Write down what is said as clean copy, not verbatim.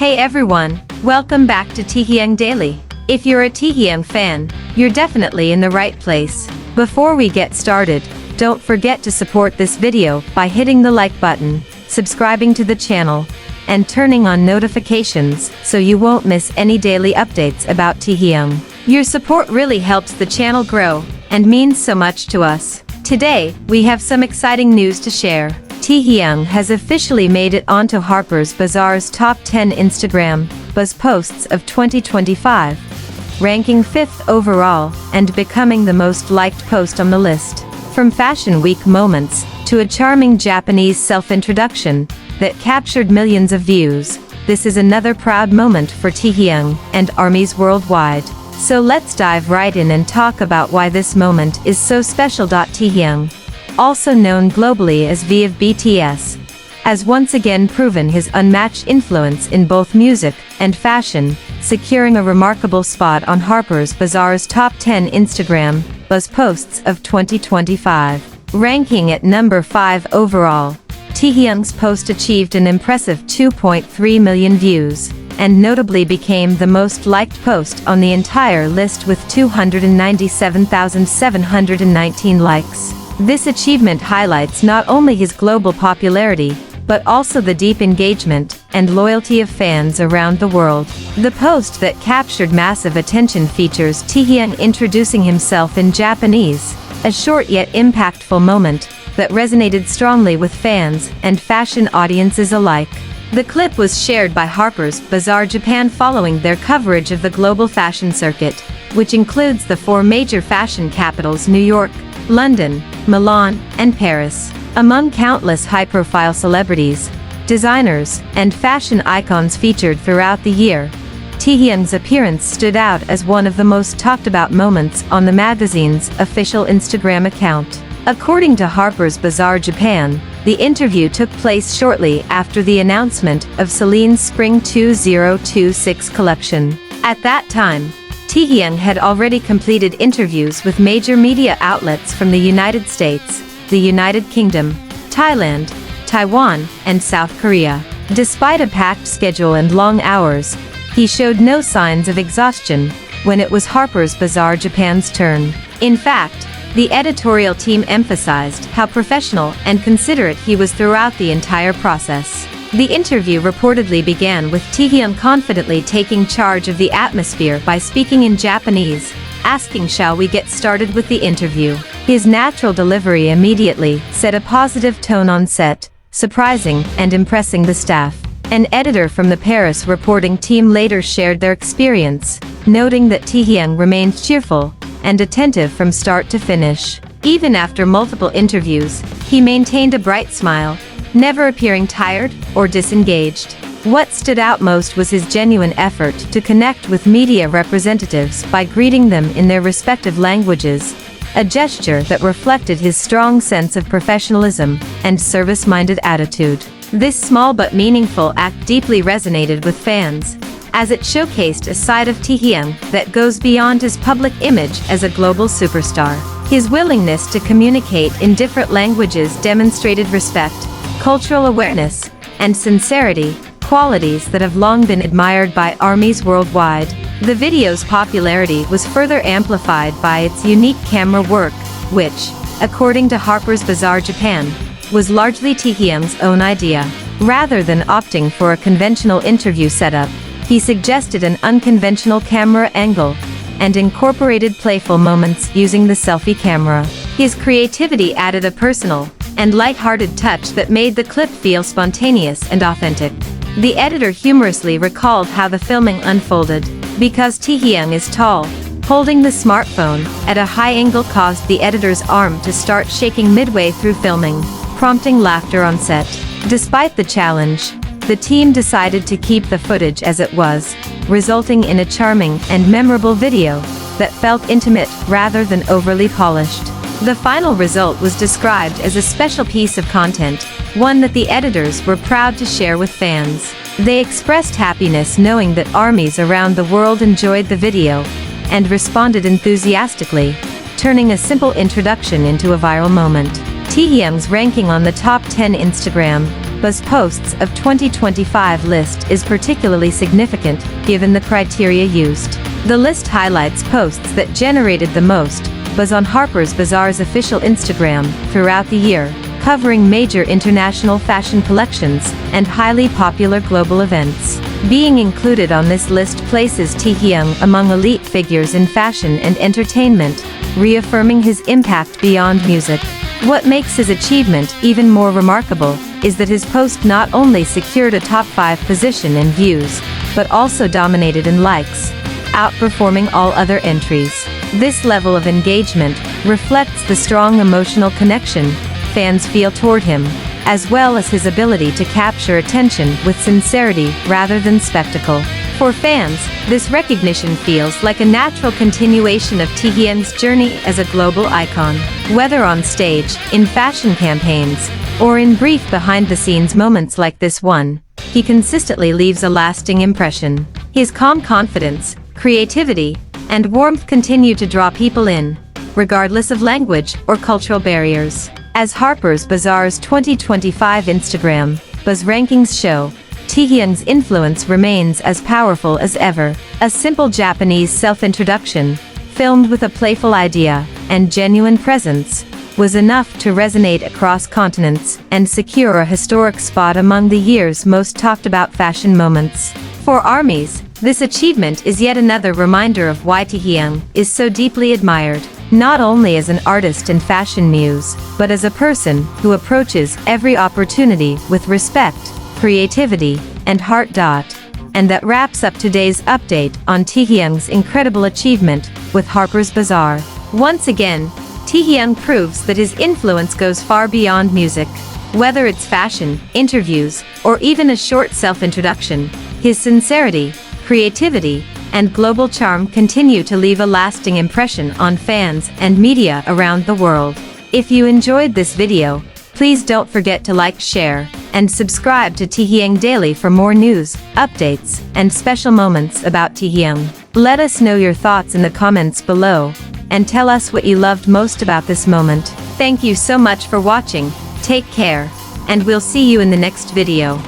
Hey everyone, welcome back to Taehyung Daily. If you're a Taehyung fan, you're definitely in the right place. Before we get started, don't forget to support this video by hitting the like button, subscribing to the channel, and turning on notifications so you won't miss any daily updates about Taehyung. Your support really helps the channel grow and means so much to us. Today, we have some exciting news to share. Taehyung has officially made it onto Harper's BAZAAR's top 10 Instagram buzz posts of 2025, ranking 5th overall and becoming the most liked post on the list. From Fashion Week moments to a charming Japanese self-introduction that captured millions of views, this is another proud moment for Taehyung and ARMYs worldwide. So let's dive right in and talk about why this moment is so special. Taehyung, also known globally as V of BTS, has once again proven his unmatched influence in both music and fashion, securing a remarkable spot on Harper's BAZAAR's top 10 Instagram buzz posts of 2025. Ranking at number 5 overall, Taehyung's post achieved an impressive 2.3 million views, and notably became the most liked post on the entire list with 297,719 likes. This achievement highlights not only his global popularity, but also the deep engagement and loyalty of fans around the world. The post that captured massive attention features Taehyung introducing himself in Japanese, a short yet impactful moment that resonated strongly with fans and fashion audiences alike. The clip was shared by Harper's BAZAAR Japan following their coverage of the global fashion circuit, which includes the 4 major fashion capitals: New York, London, Milan, and Paris. Among countless high-profile celebrities, designers, and fashion icons featured throughout the year, Taehyung's appearance stood out as one of the most talked-about moments on the magazine's official Instagram account. According to Harper's BAZAAR Japan, the interview took place shortly after the announcement of CELINE's Spring 2026 collection. At that time, Taehyung had already completed interviews with major media outlets from the United States, the United Kingdom, Thailand, Taiwan, and South Korea. Despite a packed schedule and long hours, he showed no signs of exhaustion when it was Harper's BAZAAR Japan's turn. In fact, the editorial team emphasized how professional and considerate he was throughout the entire process. The interview reportedly began with Taehyung confidently taking charge of the atmosphere by speaking in Japanese, asking, "Shall we get started with the interview?" His natural delivery immediately set a positive tone on set, surprising and impressing the staff. An editor from the Paris reporting team later shared their experience, noting that Taehyung remained cheerful and attentive from start to finish. Even after multiple interviews, he maintained a bright smile, never appearing tired or disengaged. What stood out most was his genuine effort to connect with media representatives by greeting them in their respective languages, a gesture that reflected his strong sense of professionalism and service-minded attitude. This small but meaningful act deeply resonated with fans, as it showcased a side of Taehyung that goes beyond his public image as a global superstar. His willingness to communicate in different languages demonstrated respect, cultural awareness, and sincerity, qualities that have long been admired by ARMYs worldwide. The video's popularity was further amplified by its unique camera work, which, according to Harper's BAZAAR Japan, was largely Taehyung's own idea. Rather than opting for a conventional interview setup, he suggested an unconventional camera angle and incorporated playful moments using the selfie camera. His creativity added a personal and light-hearted touch that made the clip feel spontaneous and authentic. The editor humorously recalled how the filming unfolded. Because Taehyung is tall, holding the smartphone at a high angle caused the editor's arm to start shaking midway through filming, prompting laughter on set. Despite the challenge, the team decided to keep the footage as it was, resulting in a charming and memorable video that felt intimate rather than overly polished. The final result was described as a special piece of content, one that the editors were proud to share with fans. They expressed happiness knowing that ARMYs around the world enjoyed the video and responded enthusiastically, turning a simple introduction into a viral moment. Taehyung's ranking on the top 10 Instagram BAZAAR Posts of 2025 list is particularly significant, given the criteria used. The list highlights posts that generated the most buzz on Harper's Bazaar's official Instagram throughout the year, covering major international fashion collections and highly popular global events. Being included on this list places Taehyung among elite figures in fashion and entertainment, reaffirming his impact beyond music. What makes his achievement even more remarkable is that his post not only secured a top 5 position in views, but also dominated in likes, outperforming all other entries. This level of engagement reflects the strong emotional connection fans feel toward him, as well as his ability to capture attention with sincerity rather than spectacle. For fans, this recognition feels like a natural continuation of Taehyung's journey as a global icon. Whether on stage, in fashion campaigns, or in brief behind-the-scenes moments like this one, he consistently leaves a lasting impression. His calm confidence, creativity, and warmth continue to draw people in, regardless of language or cultural barriers. As Harper's Bazaar's 2025 Instagram Buzz rankings show, Taehyung's influence remains as powerful as ever. A simple Japanese self-introduction, filmed with a playful idea and genuine presence, was enough to resonate across continents and secure a historic spot among the year's most talked about fashion moments. For ARMYs, this achievement is yet another reminder of why Taehyung is so deeply admired, not only as an artist and fashion muse, but as a person who approaches every opportunity with respect, creativity, and heart. And that wraps up today's update on Taehyung's incredible achievement with Harper's Bazaar. Once again, Taehyung proves that his influence goes far beyond music. Whether it's fashion, interviews, or even a short self-introduction, his sincerity, creativity, and global charm continue to leave a lasting impression on fans and media around the world. If you enjoyed this video, please don't forget to like, share, and subscribe to Taehyung Daily for more news, updates, and special moments about Taehyung. Let us know your thoughts in the comments below, and tell us what you loved most about this moment. Thank you so much for watching, take care, and we'll see you in the next video.